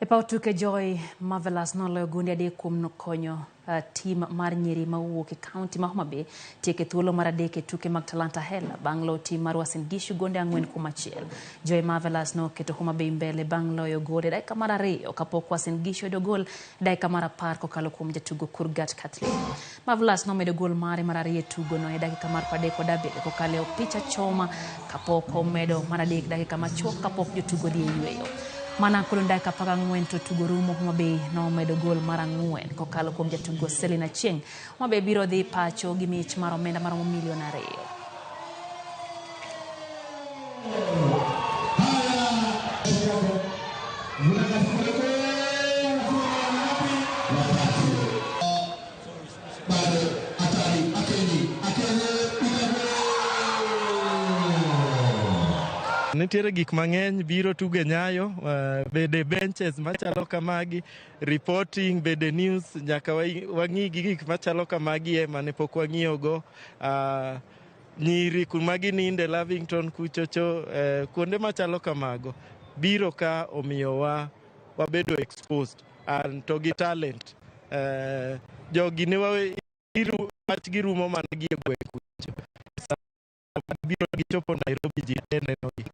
E paw tuke Joy Marvelous noloyo gunde adek kuom nokonyo tim mar nyiri mawuok e kaunti ma Homa Bay tieke thuolo mar adek e tuke mag Talanta Hela bang' loyo tim mar Uasin Gishu gunde 4-1. Joy Marvelous noketo Homa Bay mbele bang' loyo gol e dakika mar 2 kapok Uasin Gishu yudo gol e dakika mar 10 kokalo kuom jatugo Kurgat Kathleen. Marvelous nomedo gol mare mar 2 e tugono e dakika mar 37 kokalo e opich achoma kapok omedo mar 3 dakika machuok kapok jotugo dhi e yweyo. Mana kolo dakika 14 to tugo rumo, Homa Bay nomedo gol mar 4 kokalo kuom jatugo Selina Chieng. Homa Bay biro dhi pacho gi mich mar omenda mar $2 million. Nitiere gik mang'eny biro tuge Nyayo, bede benches machalo kamagi, reporting, bede news, nyaka wang'i gi gik machalo kamagi mane pok wang'iyogo. Nyiri kumagi ninde Lavington kuchocho, kuonde machalo kamago biro ka omiyowa wabedo exposed to gi talent. Jogi ne wach girumo mana gi e gweng' kucho. Biro gichopo Nairobi ji nenogi.